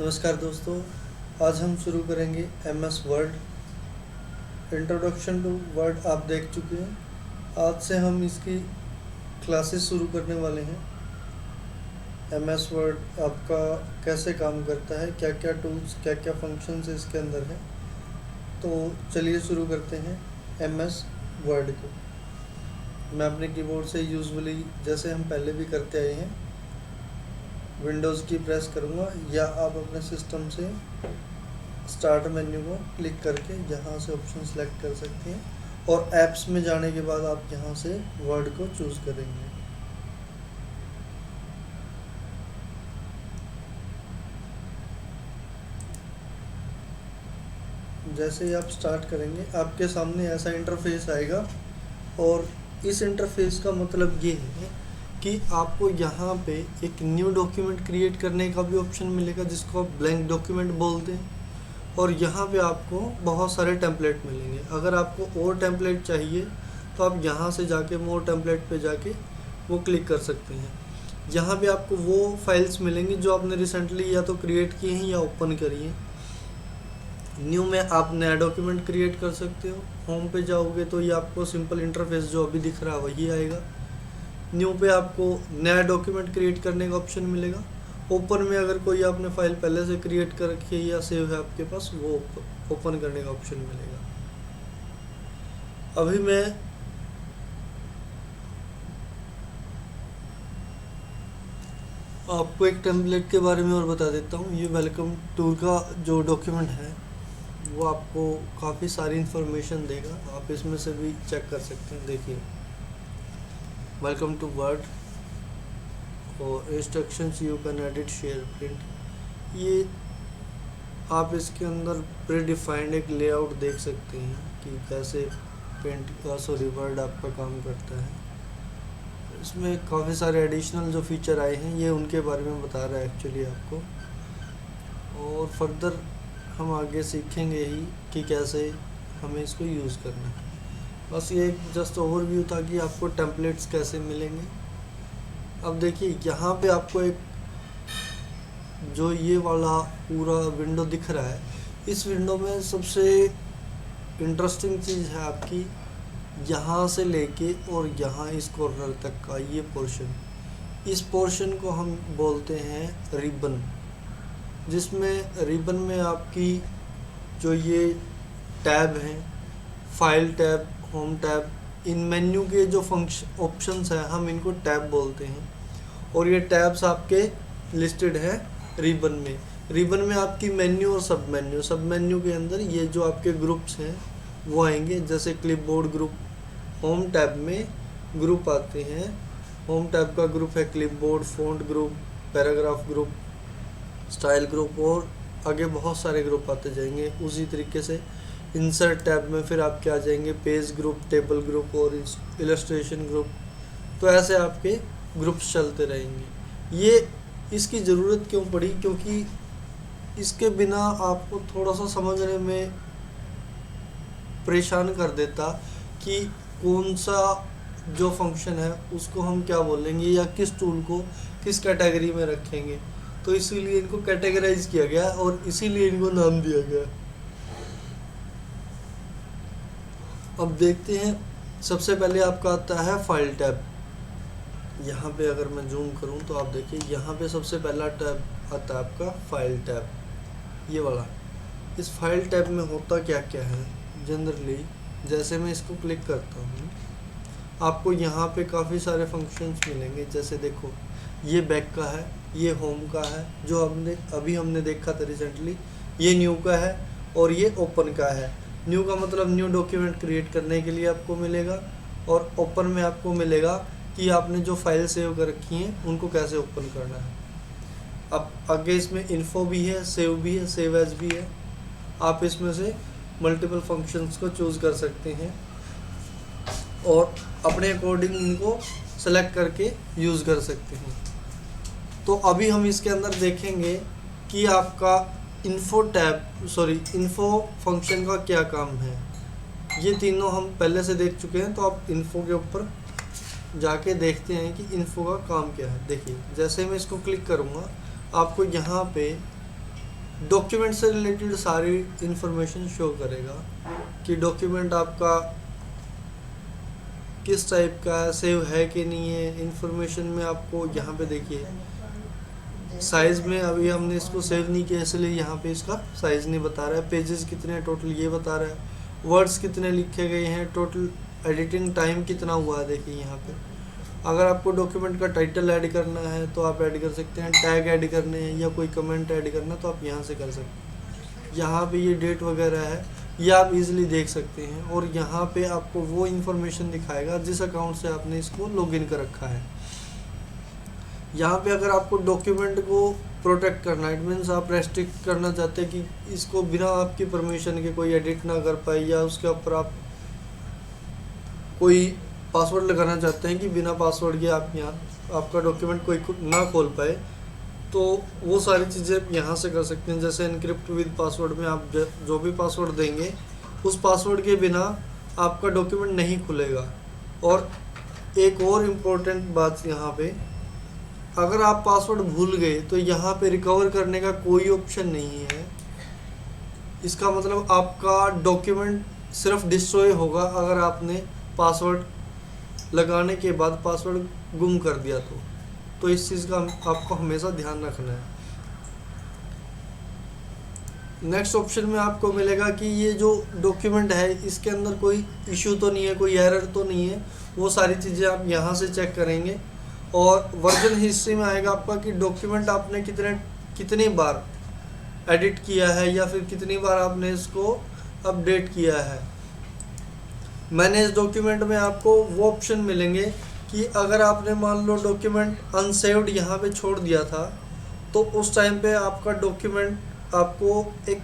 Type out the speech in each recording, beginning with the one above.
नमस्कार दोस्तों, आज हम शुरू करेंगे MS Word. Introduction to Word आप देख चुके हैं। आज से हम इसकी क्लासेस शुरू करने वाले हैं। एमएस वर्ड आपका कैसे काम करता है, क्या क्या टूल्स, क्या क्या फंक्शंस इसके अंदर हैं। तो चलिए शुरू करते हैं एमएस वर्ड को। मैं अपने कीबोर्ड से यूजुअली जैसे हम पहले भी करते आए हैं विंडोज़ की प्रेस करूँगा, या आप अपने सिस्टम से स्टार्ट मेन्यू को क्लिक करके यहाँ से ऑप्शन सेलेक्ट कर सकते हैं और ऐप्स में जाने के बाद आप यहाँ से वर्ड को चूज़ करेंगे। जैसे ही आप स्टार्ट करेंगे आपके सामने ऐसा इंटरफेस आएगा और इस इंटरफेस का मतलब ये है कि आपको यहाँ पे एक न्यू डॉक्यूमेंट क्रिएट करने का भी ऑप्शन मिलेगा, जिसको आप ब्लैंक डॉक्यूमेंट बोलते हैं। और यहाँ पे आपको बहुत सारे टेम्पलेट मिलेंगे। अगर आपको और टेम्पलेट चाहिए तो आप यहाँ से जाके मोर टेम्पलेट पे जाके वो क्लिक कर सकते हैं। यहाँ पे आपको वो फाइल्स मिलेंगी जो आपने रिसेंटली या तो क्रिएट किए हैं या ओपन करी हैं। न्यू में आप नया डॉक्यूमेंट क्रिएट कर सकते हो। होम पे जाओगे तो ये आपको सिंपल इंटरफेस जो अभी दिख रहा है वही आएगा। न्यू पे आपको नया डॉक्यूमेंट क्रिएट करने का ऑप्शन मिलेगा। ओपन में अगर कोई आपने फाइल पहले से क्रिएट कर रखी है या सेव है आपके पास, वो ओपन करने का ऑप्शन मिलेगा। अभी मैं आपको एक टेम्पलेट के बारे में और बता देता हूँ। ये वेलकम टूर का जो डॉक्यूमेंट है वो आपको काफ़ी सारी इन्फॉर्मेशन देगा। आप इसमें से भी चेक कर सकते हैं। देखिए, वेलकम टू वर्ड और instructions you can edit, share, print. ये आप इसके अंदर प्री डिफाइंड एक लेआउट देख सकते हैं कि कैसे पेंट का वर्ड आपका काम करता है। इसमें काफ़ी सारे एडिशनल जो फीचर आए हैं ये उनके बारे में बता रहा है एक्चुअली आपको। और फर्दर हम आगे सीखेंगे ही कि कैसे हमें इसको यूज़ करना है। बस ये जस्ट ओवरव्यू था कि आपको टेम्पलेट्स कैसे मिलेंगे। अब देखिए, यहाँ पे आपको एक जो ये वाला पूरा विंडो दिख रहा है, इस विंडो में सबसे इंटरेस्टिंग चीज़ है आपकी यहाँ से लेके और यहाँ इस कॉर्नर तक का ये पोर्शन। इस पोर्शन को हम बोलते हैं रिबन, जिसमें रिबन में आपकी जो ये टैब हैं, फाइल टैब, होम टैब, इन मेन्यू के जो फंक्शन ऑप्शंस हैं हम इनको टैब बोलते हैं। और ये टैब्स आपके लिस्टेड हैं रिबन में। रिबन में आपकी मेन्यू और सब मेन्यू के अंदर ये जो आपके ग्रुप्स हैं वो आएंगे। जैसे क्लिपबोर्ड ग्रुप होम टैब में ग्रुप आते हैं। होम टैब का ग्रुप है clipboard, font group, paragraph group, style group, और आगे बहुत सारे ग्रुप आते जाएंगे। उसी तरीके से इंसर्ट टैब में फिर आपके आ जाएंगे पेज ग्रुप, टेबल ग्रुप और इलस्ट्रेशन ग्रुप। तो ऐसे आपके ग्रुप्स चलते रहेंगे। ये इसकी ज़रूरत क्यों पड़ी? क्योंकि इसके बिना आपको थोड़ा सा समझने में परेशान कर देता कि कौन सा जो फंक्शन है उसको हम क्या बोलेंगे या किस टूल को किस कैटेगरी में रखेंगे। तो इसीलिए इनको कैटेगराइज किया गया और इसीलिए इनको नाम दिया गया। अब देखते हैं, सबसे पहले आपका आता है फाइल टैब। यहाँ पे अगर मैं जूम करूँ तो आप देखिए, यहाँ पे सबसे पहला टैब आता है आपका फाइल टैब, ये वाला। इस फाइल टैब में होता क्या क्या है जनरली, जैसे मैं इसको क्लिक करता हूँ आपको यहाँ पे काफ़ी सारे फंक्शंस मिलेंगे। जैसे देखो, ये बैक का है, ये होम का है जो अभी हमने देखा था रिसेंटली, ये न्यू का है और ये ओपन का है। न्यू का मतलब न्यू डॉक्यूमेंट क्रिएट करने के लिए आपको मिलेगा, और ओपन में आपको मिलेगा कि आपने जो फाइल सेव कर रखी हैं उनको कैसे ओपन करना है। अब आगे इसमें इन्फो भी है, सेव भी है, सेव एज भी है। आप इसमें से मल्टीपल फंक्शंस को चूज़ कर सकते हैं और अपने अकॉर्डिंग इनको सेलेक्ट करके यूज़ कर सकते हैं। तो अभी हम इसके अंदर देखेंगे कि आपका इन्फो फंक्शन का क्या काम है। ये तीनों हम पहले से देख चुके हैं, तो आप इन्फो के ऊपर जाके देखते हैं कि इन्फो का काम क्या है। देखिए, जैसे मैं इसको क्लिक करूँगा आपको यहाँ पे डॉक्यूमेंट से रिलेटेड सारी इंफॉर्मेशन शो करेगा कि डॉक्यूमेंट आपका किस टाइप का है, सेव है कि नहीं है। इंफॉर्मेशन में आपको यहाँ पे देखिए साइज़ में अभी हमने इसको सेव नहीं किया, इसलिए यहाँ पे इसका साइज़ नहीं बता रहा है। पेजेस कितने हैं टोटल ये बता रहा है, वर्ड्स कितने लिखे गए हैं, टोटल एडिटिंग टाइम कितना हुआ है देखिए यहाँ पे। अगर आपको डॉक्यूमेंट का टाइटल ऐड करना है तो आप ऐड कर सकते हैं, टैग ऐड करने हैं या कोई कमेंट ऐड करना तो आप यहाँ से कर सकते हैं। यहाँ पे ये डेट वगैरह है ये आप इजीली देख सकते हैं, और यहाँ पे आपको वो इन्फॉर्मेशन दिखाएगा जिस अकाउंट से आपने इसको लॉगिन कर रखा है। यहाँ पे अगर आपको डॉक्यूमेंट को प्रोटेक्ट करना है, इट मीन्स आप रेस्ट्रिक्ट करना चाहते हैं कि इसको बिना आपकी परमिशन के कोई एडिट ना कर पाए, या उसके ऊपर आप कोई पासवर्ड लगाना चाहते हैं कि बिना पासवर्ड के आप यहाँ आपका डॉक्यूमेंट कोई ना खोल पाए, तो वो सारी चीज़ें यहाँ से कर सकते हैं। जैसे एनक्रिप्ट विद पासवर्ड में आप जो भी पासवर्ड देंगे उस पासवर्ड के बिना आपका डॉक्यूमेंट नहीं खुलेगा। और एक और इम्पोर्टेंट बात यहाँ पे, अगर आप पासवर्ड भूल गए तो यहाँ पे रिकवर करने का कोई ऑप्शन नहीं है। इसका मतलब आपका डॉक्यूमेंट सिर्फ डिस्ट्रॉय होगा अगर आपने पासवर्ड लगाने के बाद पासवर्ड गुम कर दिया तो इस चीज़ का आपको हमेशा ध्यान रखना है। नेक्स्ट ऑप्शन में आपको मिलेगा कि ये जो डॉक्यूमेंट है इसके अंदर कोई इशू तो नहीं है, कोई एरर तो नहीं है, वो सारी चीज़ें आप यहाँ से चेक करेंगे। और वर्जन हिस्ट्री में आएगा आपका कि डॉक्यूमेंट आपने कितनी बार एडिट किया है या फिर कितनी बार आपने इसको अपडेट किया है। मैनेज डॉक्यूमेंट में आपको वो ऑप्शन मिलेंगे कि अगर आपने मान लो डॉक्यूमेंट अनसेव्ड यहाँ पे छोड़ दिया था तो उस टाइम पे आपका डॉक्यूमेंट आपको एक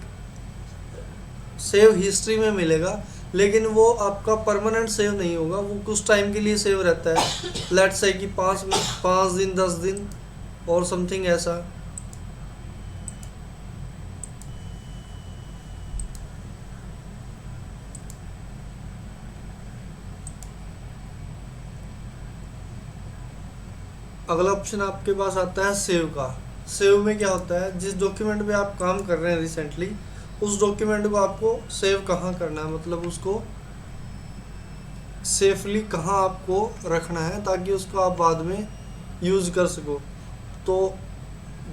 सेव हिस्ट्री में मिलेगा, लेकिन वो आपका परमानेंट सेव नहीं होगा, वो कुछ टाइम के लिए सेव रहता है। लेट्स से कि 5 दिन 10 दिन और समथिंग ऐसा। अगला ऑप्शन आपके पास आता है सेव का। सेव में क्या होता है, जिस डॉक्यूमेंट पे आप काम कर रहे हैं रिसेंटली, उस डॉक्यूमेंट को आपको सेव कहाँ करना है, मतलब उसको सेफली कहाँ आपको रखना है ताकि उसको आप बाद में यूज़ कर सको। तो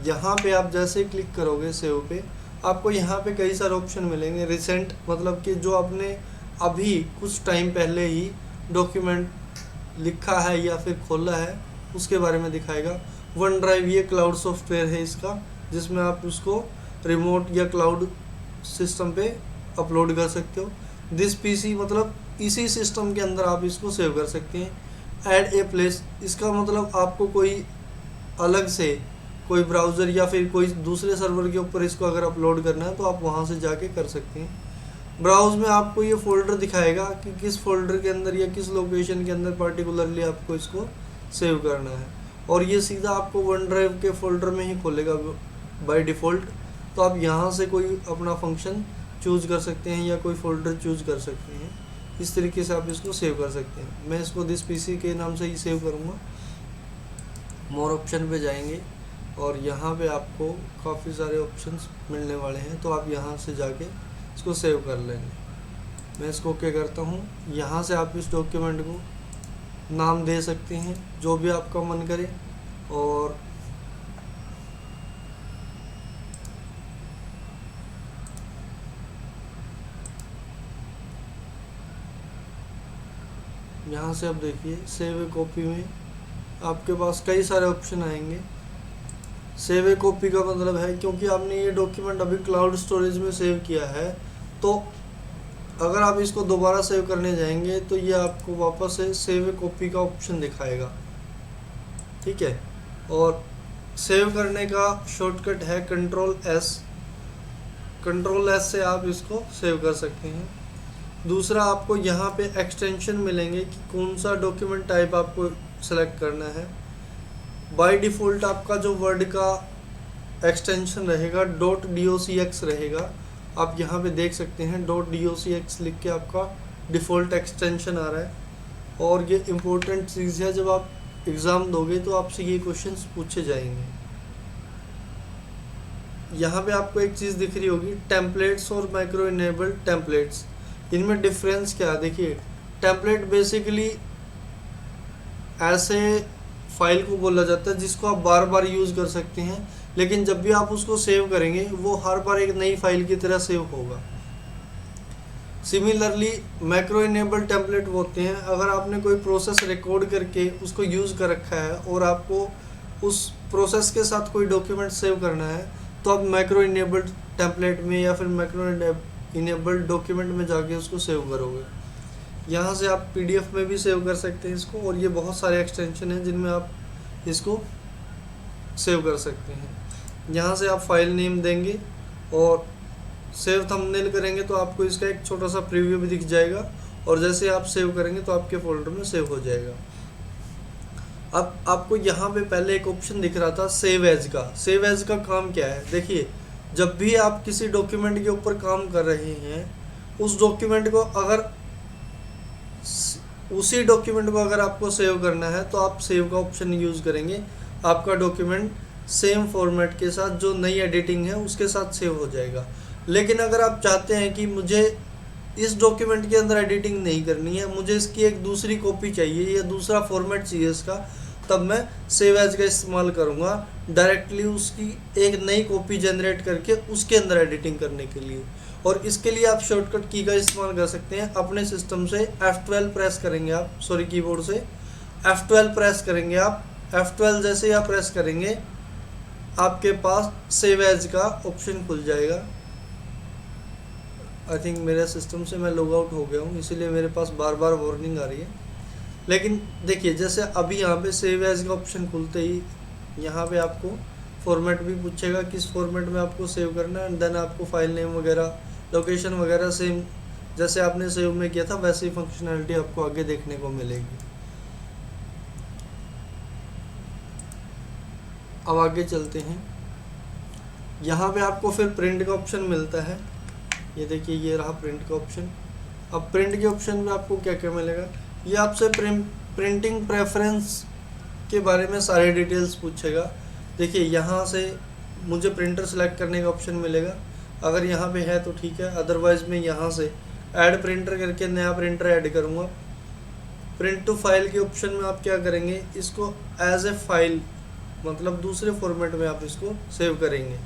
यहाँ पे आप जैसे क्लिक करोगे सेव पे, आपको यहाँ पे कई सारे ऑप्शन मिलेंगे। रिसेंट मतलब कि जो आपने अभी कुछ टाइम पहले ही डॉक्यूमेंट लिखा है या फिर खोला है उसके बारे में दिखाएगा। वन ड्राइव ये क्लाउड सॉफ्टवेयर है इसका, जिसमें आप उसको रिमोट या क्लाउड सिस्टम पे अपलोड कर सकते हो। दिस पीसी मतलब इसी सिस्टम के अंदर आप इसको सेव कर सकते हैं। ऐड ए प्लेस, इसका मतलब आपको कोई अलग से कोई ब्राउज़र या फिर कोई दूसरे सर्वर के ऊपर इसको अगर अपलोड करना है तो आप वहाँ से जाके कर सकते हैं। ब्राउज़ में आपको ये फोल्डर दिखाएगा कि किस फोल्डर के अंदर या किस लोकेशन के अंदर पर्टिकुलरली आपको इसको सेव करना है, और ये सीधा आपको वन ड्राइव के फोल्डर में ही खोलेगा बाय डिफ़ॉल्ट। तो आप यहाँ से कोई अपना फंक्शन चूज़ कर सकते हैं या कोई फोल्डर चूज़ कर सकते हैं। इस तरीके से आप इसको सेव कर सकते हैं। मैं इसको दिस पीसी के नाम से ही सेव करूँगा। मोर ऑप्शन पे जाएंगे और यहाँ पे आपको काफ़ी सारे ऑप्शंस मिलने वाले हैं, तो आप यहाँ से जाके इसको सेव कर लेंगे। मैं इसको क्या करता हूँ, यहाँ से आप इस डॉक्यूमेंट को नाम दे सकते हैं जो भी आपका मन करे, और यहाँ से आप देखिए सेव ए कॉपी में आपके पास कई सारे ऑप्शन आएंगे। सेव ए कॉपी का मतलब है क्योंकि आपने ये डॉक्यूमेंट अभी क्लाउड स्टोरेज में सेव किया है, तो अगर आप इसको दोबारा सेव करने जाएंगे तो ये आपको वापस से सेव ए कॉपी का ऑप्शन दिखाएगा। ठीक है, और सेव करने का शॉर्टकट है कंट्रोल एस। कंट्रोल एस से आप इसको सेव कर सकते हैं। दूसरा, आपको यहाँ पे एक्सटेंशन मिलेंगे कि कौन सा डॉक्यूमेंट टाइप आपको सेलेक्ट करना है। बाय डिफ़ॉल्ट आपका जो वर्ड का एक्सटेंशन रहेगा .docx रहेगा। आप यहाँ पे देख सकते हैं .docx लिख के आपका डिफ़ॉल्ट एक्सटेंशन आ रहा है। और ये इम्पोर्टेंट चीज़ है, जब आप एग्ज़ाम दोगे तो आपसे ये क्वेश्चंस पूछे जाएंगे। यहाँ पे आपको एक चीज़ दिख रही होगी, टेम्पलेट्स और माइक्रो इनेबल्ड टेम्पलेट्स, इनमें डिफरेंस क्या है। देखिए, टेम्पलेट बेसिकली ऐसे फाइल को बोला जाता है जिसको आप बार बार यूज़ कर सकते हैं, लेकिन जब भी आप उसको सेव करेंगे वो हर बार एक नई फाइल की तरह सेव होगा। सिमिलरली मैक्रो इनेबल्ड टेम्पलेट वो होते हैं, अगर आपने कोई प्रोसेस रिकॉर्ड करके उसको यूज़ कर रखा है और आपको उस प्रोसेस के साथ कोई डॉक्यूमेंट सेव करना है, तो आप मैक्रो इनेबल्ड टेम्पलेट में या फिर मैक्रो इनेबल्ड डॉक्यूमेंट में जाके उसको सेव करोगे। यहाँ से आप PDF में भी सेव कर सकते हैं इसको, और ये बहुत सारे एक्सटेंशन हैं जिनमें आप इसको सेव कर सकते हैं। यहाँ से आप फाइल नेम देंगे और सेव थंबनेल करेंगे तो आपको इसका एक छोटा सा प्रीव्यू भी दिख जाएगा, और जैसे आप सेव करेंगे तो आपके फोल्डर में सेव हो जाएगा। अब आपको यहाँ पे पहले एक ऑप्शन दिख रहा था सेव एज का। सेव एज का काम क्या है, देखिए, जब भी आप किसी डॉक्यूमेंट के ऊपर काम कर रहे हैं, उस डॉक्यूमेंट को अगर उसी डॉक्यूमेंट को अगर आपको सेव करना है तो आप सेव का ऑप्शन यूज़ करेंगे। आपका डॉक्यूमेंट सेम फॉर्मेट के साथ जो नई एडिटिंग है उसके साथ सेव हो जाएगा। लेकिन अगर आप चाहते हैं कि मुझे इस डॉक्यूमेंट के अंदर एडिटिंग नहीं करनी है, मुझे इसकी एक दूसरी कॉपी चाहिए या दूसरा फॉर्मेट चाहिए इसका, तब मैं सेव एज का इस्तेमाल करूँगा, डायरेक्टली उसकी एक नई कॉपी जनरेट करके उसके अंदर एडिटिंग करने के लिए। और इसके लिए आप शॉर्टकट की का इस्तेमाल कर सकते हैं। अपने सिस्टम से F12 प्रेस करेंगे आप, सॉरी कीबोर्ड से F12 प्रेस करेंगे आप। F12 जैसे ही आप प्रेस करेंगे आपके पास सेव एज का ऑप्शन खुल जाएगा। आई थिंक मेरे सिस्टम से मैं लॉग आउट हो गया हूँ, इसीलिए मेरे पास बार बार वार्निंग आ रही है। लेकिन देखिए, जैसे अभी यहाँ पे सेव एज का ऑप्शन खुलते ही यहाँ पे आपको फॉर्मेट भी पूछेगा किस फॉर्मेट में आपको सेव करना है, एंड देन आपको फाइल नेम वगैरह, लोकेशन वगैरह सेम जैसे आपने सेव में किया था वैसी फंक्शनैलिटी आपको आगे देखने को मिलेगी। अब आगे चलते हैं। यहाँ पे आपको फिर प्रिंट का ऑप्शन मिलता है। ये देखिए, ये रहा प्रिंट का ऑप्शन। अब प्रिंट के ऑप्शन में आपको क्या क्या मिलेगा, ये आपसे प्रिंटिंग प्रेफरेंस के बारे में सारे डिटेल्स पूछेगा। देखिए, यहाँ से मुझे प्रिंटर सेलेक्ट करने का ऑप्शन मिलेगा, अगर यहाँ पे है तो ठीक है, अदरवाइज़ मैं यहाँ से ऐड प्रिंटर करके नया प्रिंटर ऐड करूँगा। प्रिंट टू फाइल के ऑप्शन में आप क्या करेंगे, इसको एज ए फाइल मतलब दूसरे फॉर्मेट में आप इसको सेव करेंगे।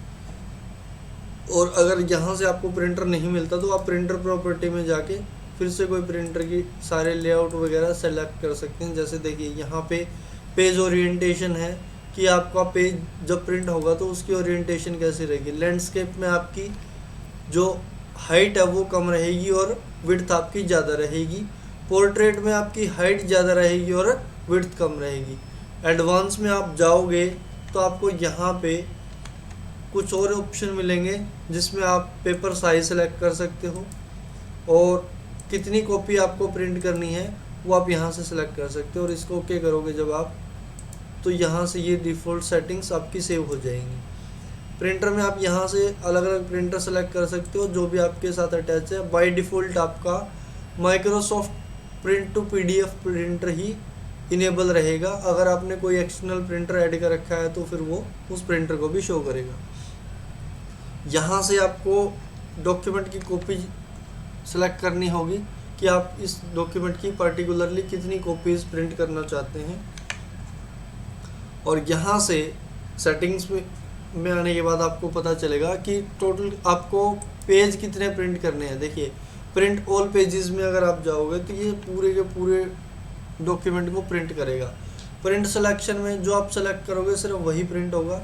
और अगर यहाँ से आपको प्रिंटर नहीं मिलता तो आप प्रिंटर प्रॉपर्टी में जाके फिर से कोई प्रिंटर की सारे लेआउट वगैरह सेलेक्ट कर सकते हैं। जैसे देखिए, यहाँ पे पेज ओरिएंटेशन है कि आपका पेज जब प्रिंट होगा तो उसकी ओरिएंटेशन कैसी रहेगी। लैंडस्केप में आपकी जो हाइट है वो कम रहेगी और विड्थ आपकी ज़्यादा रहेगी। पोर्ट्रेट में आपकी हाइट ज़्यादा रहेगी और विड्थ कम रहेगी। एडवांस में आप जाओगे तो आपको यहाँ पे कुछ और ऑप्शन मिलेंगे जिसमें आप पेपर साइज सेलेक्ट कर सकते हो, और कितनी कॉपी आपको प्रिंट करनी है वो आप यहाँ से सेलेक्ट कर सकते हो। और इसको ओके करोगे जब आप, तो यहाँ से ये डिफ़ॉल्ट सेटिंग्स आपकी सेव हो जाएंगी। प्रिंटर में आप यहाँ से अलग अलग प्रिंटर सेलेक्ट कर सकते हो जो भी आपके साथ अटैच है। बाय डिफ़ॉल्ट आपका Microsoft print to PDF printer ही इनेबल रहेगा। अगर आपने कोई एक्सटर्नल प्रिंटर ऐड कर रखा है तो फिर वो उस प्रिंटर को भी शो करेगा। यहाँ से आपको डॉक्यूमेंट की कॉपी सेलेक्ट करनी होगी कि आप इस डॉक्यूमेंट की पर्टिकुलरली कितनी कॉपीज़ प्रिंट करना चाहते हैं। और यहाँ से सेटिंग्स में आने के बाद आपको पता चलेगा कि टोटल आपको पेज कितने प्रिंट करने हैं। देखिए, प्रिंट ऑल पेजेस में अगर आप जाओगे तो ये पूरे के पूरे डॉक्यूमेंट को प्रिंट करेगा। प्रिंट सिलेक्शन में जो आप सेलेक्ट करोगे सिर्फ वही प्रिंट होगा।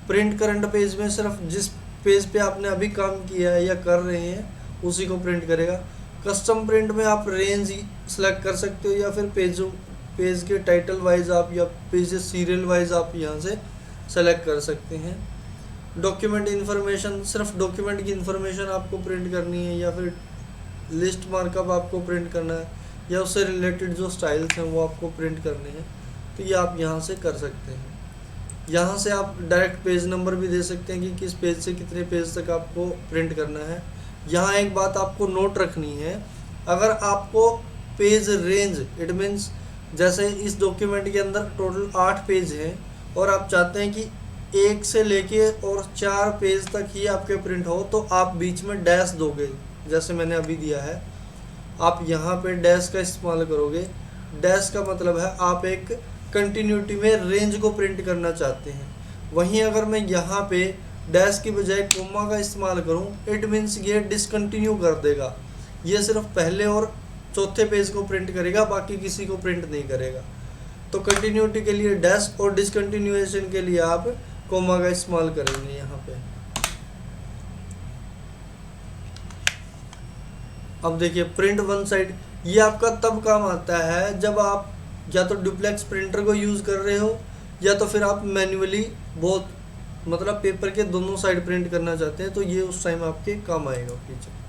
प्रिंट करंट पेज में सिर्फ जिस पेज पे आपने अभी काम किया है या कर रहे हैं उसी को प्रिंट करेगा। कस्टम प्रिंट में आप रेंज सेलेक्ट कर सकते हो या फिर पेज के टाइटल वाइज आप या पेज सीरियल वाइज आप यहाँ से सेलेक्ट कर सकते हैं। डॉक्यूमेंट इन्फॉर्मेशन, सिर्फ डॉक्यूमेंट की इन्फॉर्मेशन आपको प्रिंट करनी है या फिर लिस्ट मार्कअप आपको प्रिंट करना है या उससे रिलेटेड जो स्टाइल्स हैं वो आपको प्रिंट करने हैं, तो ये आप यहाँ से कर सकते हैं। यहाँ से आप डायरेक्ट पेज नंबर भी दे सकते हैं कि किस पेज से कितने पेज तक आपको प्रिंट करना है। यहाँ एक बात आपको नोट रखनी है, अगर आपको पेज रेंज, इट मीन्स जैसे इस डॉक्यूमेंट के अंदर टोटल 8 पेज हैं और आप चाहते हैं कि 1 से लेके और 4 पेज तक ही आपके प्रिंट हो तो आप बीच में डैश दोगे, जैसे मैंने अभी दिया है। आप यहाँ पे डैश का इस्तेमाल करोगे। डैश का मतलब है आप एक कंटिन्यूटी में रेंज को प्रिंट करना चाहते हैं। वहीं अगर मैं यहाँ पे डैश की बजाय कोमा का इस्तेमाल करूँ, इट मीन्स ये डिसकंटिन्यू कर देगा। ये सिर्फ पहले और चौथे पेज को प्रिंट करेगा, बाकी किसी को प्रिंट नहीं करेगा। तो कंटिन्यूटी के लिए डैश और डिसकंटिन्यूएशन के लिए आप कोमा का इस्तेमाल करेंगे यहाँ पे। अब देखिए प्रिंट वन साइड, ये आपका तब काम आता है जब आप या तो डुप्लेक्स प्रिंटर को यूज़ कर रहे हो या तो फिर आप मैन्युअली बहुत मतलब पेपर के दोनों साइड प्रिंट करना चाहते हैं, तो ये उस टाइम आपके काम आएगा फीचर।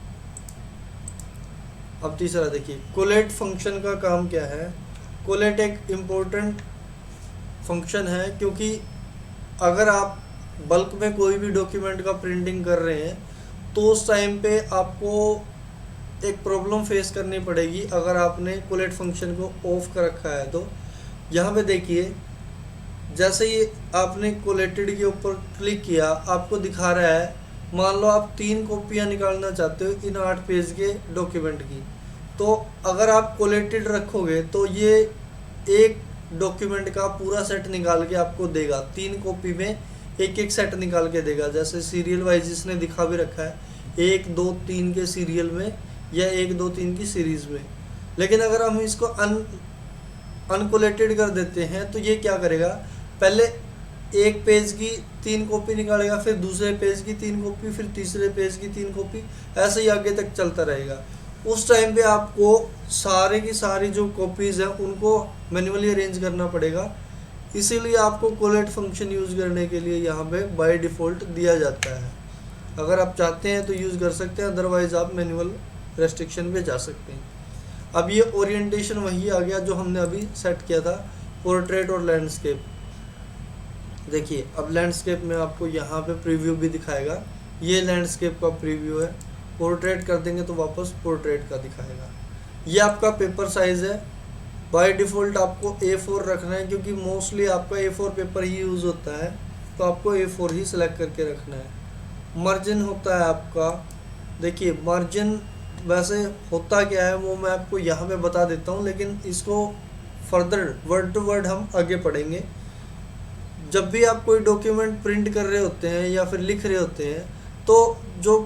अब तीसरा देखिए कोलेट फंक्शन का काम क्या है। कोलेट एक इम्पोर्टेंट फंक्शन है, क्योंकि अगर आप बल्क में कोई भी डॉक्यूमेंट का प्रिंटिंग कर रहे हैं तो उस टाइम पे आपको एक प्रॉब्लम फेस करनी पड़ेगी अगर आपने कोलेट फंक्शन को ऑफ कर रखा है। तो यहाँ पे देखिए जैसे ही आपने कोलेटेड के ऊपर क्लिक किया, आपको दिखा रहा है मान लो आप 3 कॉपियाँ निकालना चाहते हो इन 8 पेज के डॉक्यूमेंट की। तो अगर आप कोलेटेड रखोगे तो ये एक डॉक्यूमेंट का पूरा सेट निकाल के आपको देगा। 3 कॉपी में एक एक सेट निकाल के देगा, जैसे सीरियल वाइज इसने दिखा भी रखा है 1 2 3 के सीरियल में या 1 2 3 की सीरीज में। लेकिन अगर हम इसको अनकोलेटेड कर देते हैं तो ये क्या करेगा, पहले एक पेज की 3 कॉपी निकालेगा, फिर दूसरे पेज की 3 कॉपी, फिर तीसरे पेज की 3 कॉपी, ऐसे ही आगे तक चलता रहेगा। उस टाइम पे आपको सारे की सारी जो कॉपीज़ हैं उनको मैन्युअली अरेंज करना पड़ेगा। इसीलिए आपको कोलेट फंक्शन यूज़ करने के लिए यहाँ पे बाय डिफ़ॉल्ट दिया जाता है। अगर आप चाहते हैं तो यूज़ कर सकते हैं, अदरवाइज़ आप मैनुअल रेस्ट्रिक्शन पे जा सकते हैं। अब ये ओरिएंटेशन वही आ गया जो हमने अभी सेट किया था, पोर्ट्रेट और लैंडस्केप। देखिए अब लैंडस्केप में आपको यहाँ पे प्रीव्यू भी दिखाएगा, ये लैंडस्केप का प्रीव्यू है। पोर्ट्रेट कर देंगे तो वापस पोर्ट्रेट का दिखाएगा। ये आपका पेपर साइज़ है, बाय डिफ़ॉल्ट आपको A4 रखना है, क्योंकि मोस्टली आपका A4 पेपर ही यूज़ होता है, तो आपको A4 ही सिलेक्ट करके रखना है। मार्जिन होता है आपका, देखिए मार्जिन वैसे होता क्या है वो मैं आपको यहाँ पे बता देता हूँ, लेकिन इसको फर्दर वर्ड टू वर्ड हम आगे पढ़ेंगे। जब भी आप कोई डॉक्यूमेंट प्रिंट कर रहे होते हैं या फिर लिख रहे होते हैं, तो जो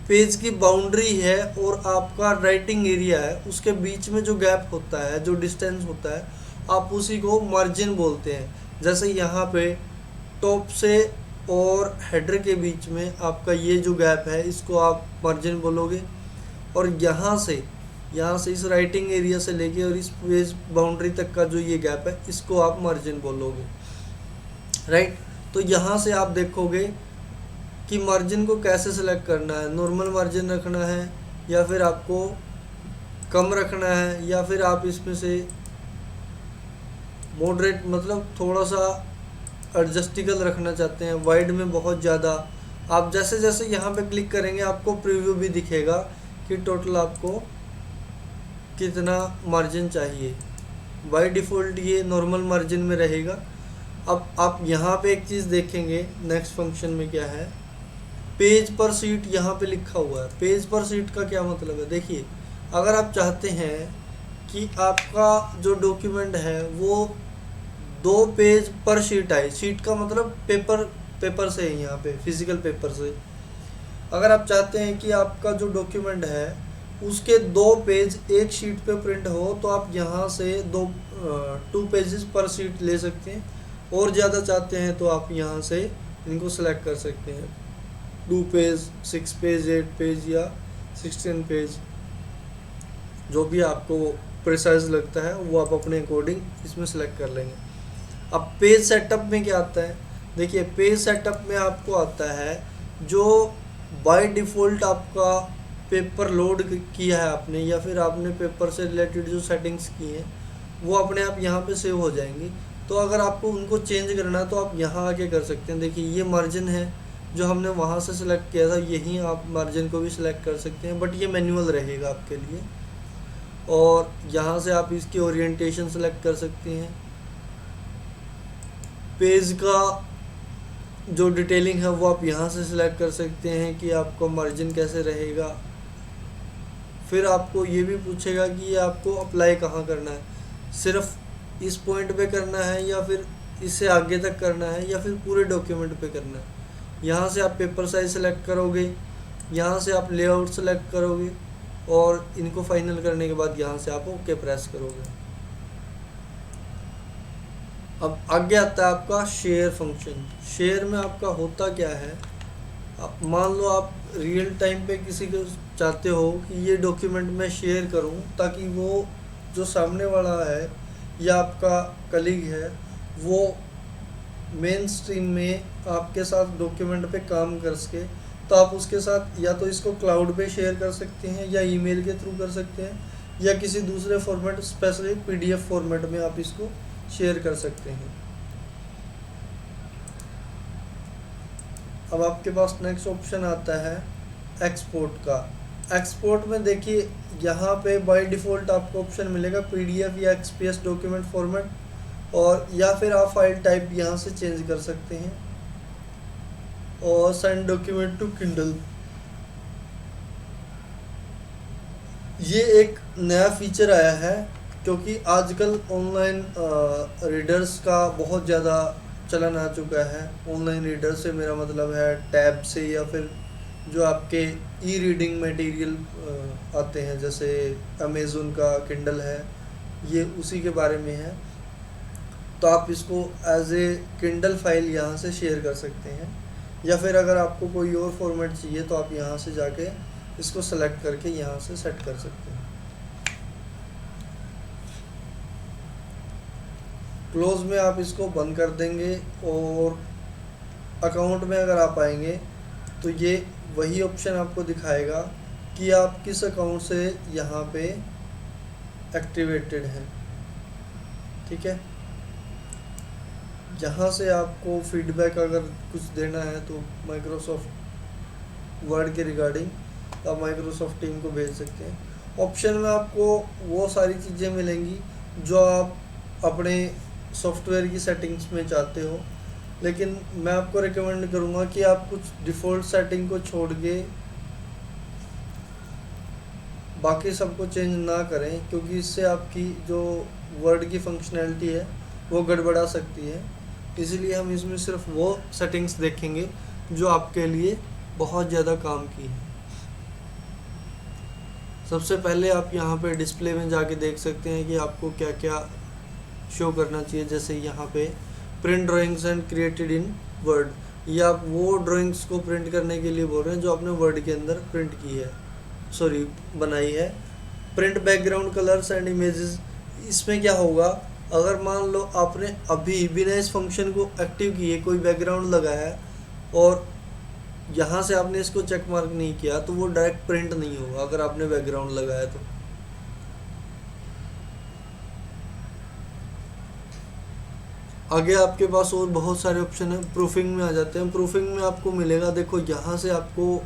पेज की बाउंड्री है और आपका राइटिंग एरिया है उसके बीच में जो गैप होता है, जो डिस्टेंस होता है, आप उसी को मार्जिन बोलते हैं। जैसे यहाँ पे टॉप से और हेडर के बीच में आपका ये जो गैप है इसको आप मार्जिन बोलोगे, और यहाँ से इस राइटिंग एरिया से लेके और इस पेज बाउंड्री तक का जो ये गैप है इसको आप मार्जिन बोलोगे, राइट। तो यहाँ से आप देखोगे कि मार्जिन को कैसे सेलेक्ट करना है, नॉर्मल मार्जिन रखना है या फिर आपको कम रखना है, या फिर आप इसमें से मॉडरेट मतलब थोड़ा सा एडजस्टिबल रखना चाहते हैं, वाइड में बहुत ज़्यादा। आप जैसे जैसे यहाँ पे क्लिक करेंगे आपको प्रीव्यू भी दिखेगा कि टोटल आपको कितना मार्जिन चाहिए। बाय डिफ़ॉल्ट ये नॉर्मल मार्जिन में रहेगा। अब आप यहाँ पे एक चीज़ देखेंगे नेक्स्ट फंक्शन में क्या है, पेज पर सीट यहाँ पे लिखा हुआ है। पेज पर सीट का क्या मतलब है, देखिए अगर आप चाहते हैं कि आपका जो डॉक्यूमेंट है वो 2 पेज पर शीट आए, शीट का मतलब पेपर से है, यहाँ पे फिजिकल पेपर से। अगर आप चाहते हैं कि आपका जो डॉक्यूमेंट है उसके 2 पेज एक शीट पे प्रिंट हो, तो आप यहाँ से 2 पेजेस पर शीट ले सकते हैं, और ज़्यादा चाहते हैं तो आप यहाँ से इनको सेलेक्ट कर सकते हैं, 2 पेज, 6 पेज, 8 पेज या 16 पेज, जो भी आपको प्रिसाइज लगता है वो आप अपने अकॉर्डिंग इसमें सेलेक्ट कर लेंगे। अब पेज सेटअप में क्या आता है, देखिए पेज सेटअप में आपको आता है जो बाय डिफ़ॉल्ट आपका पेपर लोड किया है आपने, या फिर आपने पेपर से रिलेटेड जो सेटिंग्स की हैं वो अपने आप यहाँ पे सेव हो जाएंगी। तो अगर आपको उनको चेंज करना है तो आप यहाँ आके कर सकते हैं। देखिए ये मार्जिन है जो हमने वहाँ से सिलेक्ट किया था, यहीं आप मार्जिन को भी सिलेक्ट कर सकते हैं, बट ये मैनुअल रहेगा आपके लिए। और यहाँ से आप इसकी ओरिएंटेशन सेलेक्ट कर सकते हैं, पेज का जो डिटेलिंग है वो आप यहाँ से सिलेक्ट कर सकते हैं कि आपका मार्जिन कैसे रहेगा। फिर आपको ये भी पूछेगा कि ये आपको अप्लाई कहाँ करना है, सिर्फ इस पॉइंट पे करना है या फिर इससे आगे तक करना है या फिर पूरे डॉक्यूमेंट पे करना है। यहाँ से आप पेपर साइज सेलेक्ट करोगे, यहाँ से आप लेआउट सेलेक्ट करोगे और इनको फाइनल करने के बाद यहाँ से आप ओके प्रेस करोगे। अब आगे आता है आपका शेयर फंक्शन। शेयर में आपका होता क्या है, आप मान लो आप रियल टाइम पे किसी को चाहते हो कि ये डॉक्यूमेंट मैं शेयर करूं ताकि वो जो सामने वाला है या आपका कलीग है वो मेन स्ट्रीम में आपके साथ डॉक्यूमेंट पे काम कर सके, तो आप उसके साथ या तो इसको क्लाउड पे शेयर कर सकते हैं या ईमेल के थ्रू कर सकते हैं या किसी दूसरे फॉर्मेट स्पेशली पीडीएफ फॉर्मेट में आप इसको शेयर कर सकते हैं। अब आपके पास नेक्स्ट ऑप्शन आता है एक्सपोर्ट का। एक्सपोर्ट में देखिए यहाँ पे बाय डिफ़ॉल्ट आपको ऑप्शन मिलेगा पीडीएफ या एक्सपीएस डॉक्यूमेंट फॉर्मेट, और या फिर आप फाइल टाइप यहाँ से चेंज कर सकते हैं और सेंड डॉक्यूमेंट टू किंडल। ये एक नया फीचर आया है क्योंकि आजकल ऑनलाइन रीडर्स का बहुत ज़्यादा चलन आ चुका है। ऑनलाइन रीडर से मेरा मतलब है टैब से या फिर जो आपके ई रीडिंग मटेरियल आते हैं जैसे अमेज़न का किंडल है, ये उसी के बारे में है। तो आप इसको एज ए किंडल फाइल यहाँ से शेयर कर सकते हैं या फिर अगर आपको कोई और फॉर्मेट चाहिए तो आप यहाँ से जाके इसको सेलेक्ट करके यहाँ से सेट कर सकते हैं। क्लोज में आप इसको बंद कर देंगे और अकाउंट में अगर आप आएंगे तो ये वही ऑप्शन आपको दिखाएगा कि आप किस अकाउंट से यहाँ पे एक्टिवेटेड हैं। ठीक है, यहाँ से आपको फीडबैक अगर कुछ देना है तो माइक्रोसॉफ्ट वर्ड के रिगार्डिंग आप माइक्रोसॉफ्ट टीम को भेज सकते हैं। ऑप्शन में आपको वो सारी चीज़ें मिलेंगी जो आप अपने सॉफ्टवेयर की सेटिंग्स में चाहते हो, लेकिन मैं आपको रिकमेंड करूँगा कि आप कुछ डिफ़ॉल्ट सेटिंग को छोड़ के बाकी सबको चेंज ना करें, क्योंकि इससे आपकी जो वर्ड की फंक्शनैलिटी है वो गड़बड़ा सकती है। इसलिए हम इसमें सिर्फ वो सेटिंग्स देखेंगे जो आपके लिए बहुत ज़्यादा काम की है। सबसे पहले आप यहाँ पे डिस्प्ले में जाके देख सकते हैं कि आपको क्या क्या शो करना चाहिए। जैसे यहाँ पे print drawings and created in word, या आप वो ड्राइंग्स को प्रिंट करने के लिए बोल रहे हैं जो आपने वर्ड के अंदर प्रिंट की है, सॉरी बनाई है। Print background colours and images, इसमें क्या होगा, अगर मान लो आपने अभी बिना इस फंक्शन को एक्टिव किए कोई बैकग्राउंड लगाया है और यहाँ से आपने इसको चेक मार्क नहीं किया तो वो डायरेक्ट प्रिंट नहीं होगा अगर आपने बैकग्राउंड लगाया तो। आगे आपके पास और बहुत सारे ऑप्शन हैं। प्रूफिंग में आ जाते हैं। प्रूफिंग में आपको मिलेगा, देखो यहाँ से आपको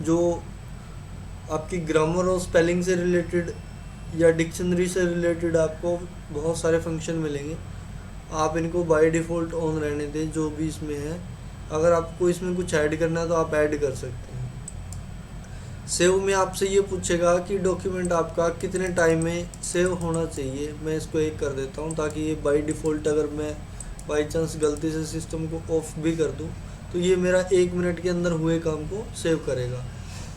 जो आपकी ग्रामर और स्पेलिंग से रिलेटेड या डिक्शनरी से रिलेटेड आपको बहुत सारे फंक्शन मिलेंगे। आप इनको बाय डिफ़ॉल्ट ऑन रहने दें जो भी इसमें है। अगर आपको इसमें कुछ ऐड करना है तो आप ऐड कर सकते हैं। सेव में आपसे ये पूछेगा कि डॉक्यूमेंट आपका कितने टाइम में सेव होना चाहिए। मैं इसको 1 कर देता हूँ ताकि ये बाय डिफ़ॉल्ट अगर मैं बाई चांस गलती से सिस्टम को ऑफ भी कर दूँ तो ये मेरा 1 मिनट के अंदर हुए काम को सेव करेगा।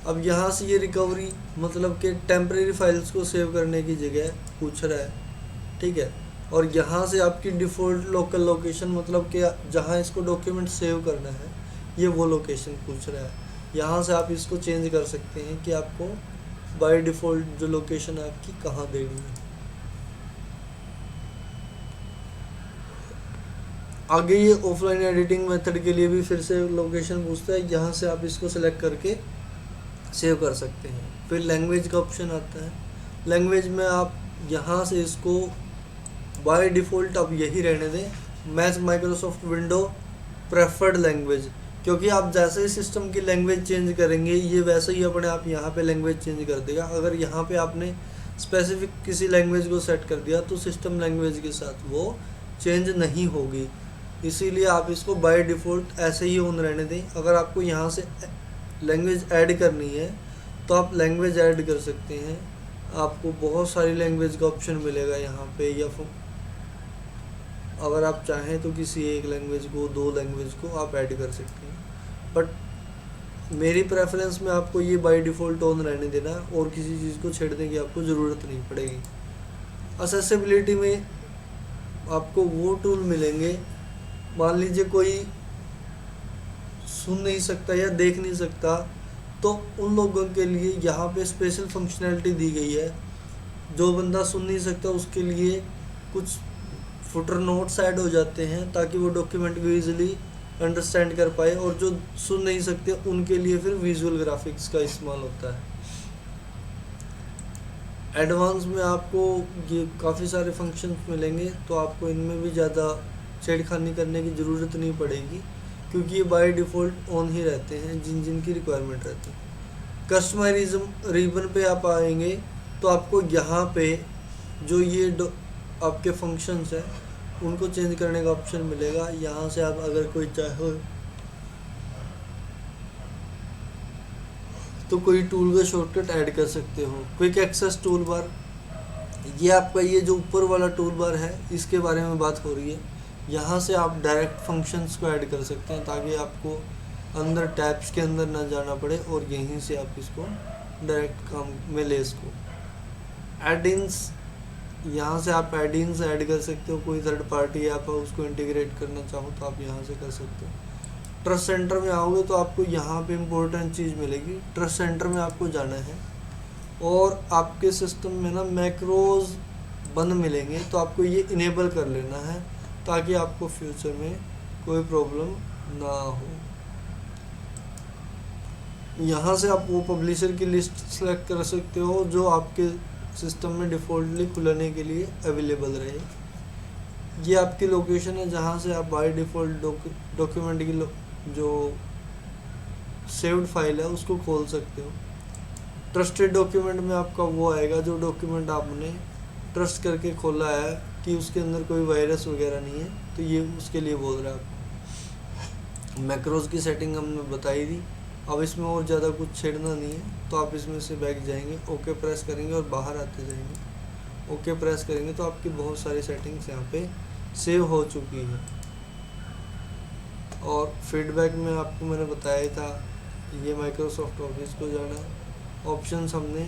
अब यहाँ से ये रिकवरी मतलब कि टेम्परेरी फाइल्स को सेव करने की जगह पूछ रहा है, ठीक है। और यहाँ से आपकी डिफ़ॉल्ट लोकल लोकेशन मतलब कि जहाँ इसको डॉक्यूमेंट सेव करना है ये वो लोकेशन पूछ रहा है। यहाँ से आप इसको चेंज कर सकते हैं कि आपको बाय डिफ़ॉल्ट जो लोकेशन है आपकी कहाँ देनी है। आगे ये ऑफलाइन एडिटिंग मेथड के लिए भी फिर से लोकेशन पूछता है। यहाँ से आप इसको सेलेक्ट करके सेव कर सकते हैं। फिर लैंग्वेज का ऑप्शन आता है। लैंग्वेज में आप यहाँ से इसको बाय डिफ़ॉल्ट आप यही रहने दें, match Microsoft window preferred language, क्योंकि आप जैसे ही सिस्टम की लैंग्वेज चेंज करेंगे ये वैसे ही अपने आप यहाँ पे लैंग्वेज चेंज कर देगा। अगर यहाँ पे आपने स्पेसिफिक किसी लैंग्वेज को सेट कर दिया तो सिस्टम लैंग्वेज के साथ वो चेंज नहीं होगी। इसीलिए आप इसको बाय डिफ़ॉल्ट ऐसे ही ऑन रहने दें। अगर आपको यहाँ से लैंग्वेज ऐड करनी है तो आप लैंग्वेज ऐड कर सकते हैं। आपको बहुत सारी लैंग्वेज का ऑप्शन मिलेगा यहाँ पे, या अगर आप चाहें तो किसी एक लैंग्वेज को, 2 लैंग्वेज को आप ऐड कर सकते हैं। बट मेरी प्रेफरेंस में आपको ये बाय डिफ़ॉल्ट ऑन रहने देना और किसी चीज़ को छेड़ने की आपको ज़रूरत नहीं पड़ेगी। असेसिबिलिटी में आपको वो टूल मिलेंगे, मान लीजिए कोई सुन नहीं सकता या देख नहीं सकता, तो उन लोगों के लिए यहाँ पे स्पेशल फंक्शनैलिटी दी गई है। जो बंदा सुन नहीं सकता उसके लिए कुछ फुटर नोट्स ऐड हो जाते हैं ताकि वो डॉक्यूमेंट को ईजिली अंडरस्टैंड कर पाए, और जो सुन नहीं सकते उनके लिए फिर विजुअल ग्राफिक्स का इस्तेमाल होता है। एडवांस में आपको ये काफ़ी सारे फंक्शंस मिलेंगे, तो आपको इनमें भी ज़्यादा छेड़खानी करने की ज़रूरत नहीं पड़ेगी, क्योंकि ये बाय डिफ़ॉल्ट ऑन ही रहते हैं जिन जिन की रिक्वायरमेंट रहती है। कस्टमाइज्म रिबन पे आप आएंगे तो आपको यहाँ पे जो ये आपके फंक्शंस हैं उनको चेंज करने का ऑप्शन मिलेगा। यहाँ से आप अगर कोई चाहे तो कोई टूल का शॉर्टकट ऐड कर सकते हो। क्विक एक्सेस टूल बार, ये आपका ये जो ऊपर वाला टूल बार है इसके बारे में बात हो रही है। यहाँ से आप डायरेक्ट फंक्शंस को ऐड कर सकते हैं ताकि आपको अंदर टैब्स के अंदर ना जाना पड़े, और यहीं से आप इसको डायरेक्ट काम में ले इसको। एड-इन्स, यहाँ से आप एड-इन्स ऐड कर सकते हो। कोई थर्ड पार्टी ऐप है उसको इंटीग्रेट करना चाहो तो आप यहाँ से कर सकते हो। ट्रस्ट सेंटर में आओगे तो आपको यहाँ पे इम्पोर्टेंट चीज़ मिलेगी। ट्रस्ट सेंटर में आपको जाना है और आपके सिस्टम में ना मैक्रोज बंद मिलेंगे, तो आपको ये इनेबल कर लेना है ताकि आपको फ्यूचर में कोई प्रॉब्लम ना हो। यहाँ से आप वो पब्लिशर की लिस्ट सेलेक्ट कर सकते हो जो आपके सिस्टम में डिफ़ॉल्टली खुलने के लिए अवेलेबल रहे। ये आपकी लोकेशन है जहाँ से आप बाय डिफ़ॉल्ट डॉक्यूमेंट की जो सेव्ड फाइल है उसको खोल सकते हो। ट्रस्टेड डॉक्यूमेंट में आपका वो आएगा जो डॉक्यूमेंट आपने ट्रस्ट करके खोला है कि उसके अंदर कोई वायरस वगैरह नहीं है, तो ये उसके लिए बोल रहा है आपको। मैक्रोज की सेटिंग हमने बताई थी, अब इसमें और ज़्यादा कुछ छेड़ना नहीं है, तो आप इसमें से बैक जाएंगे, ओके प्रेस करेंगे और बाहर आते जाएंगे। ओके प्रेस करेंगे तो आपकी बहुत सारी सेटिंग्स यहाँ पे सेव हो चुकी है। और फीडबैक में आपको मैंने बताया था ये माइक्रोसॉफ्ट ऑफिस को जाना, ऑप्शंस हमने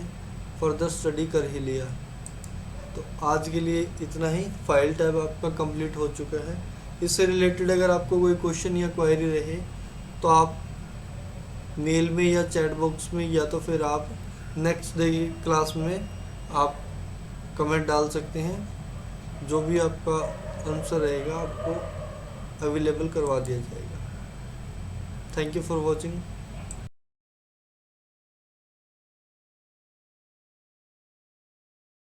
फर्दर स्टडी कर ही लिया। तो आज के लिए इतना ही। फाइल टैब आपका कंप्लीट हो चुका है। इससे रिलेटेड अगर आपको कोई क्वेश्चन या क्वेरी रहे तो आप मेल में या चैट बॉक्स में, या तो फिर आप नेक्स्ट डे की क्लास में आप कमेंट डाल सकते हैं। जो भी आपका आंसर रहेगा आपको अवेलेबल करवा दिया जाएगा। Thank you for watching.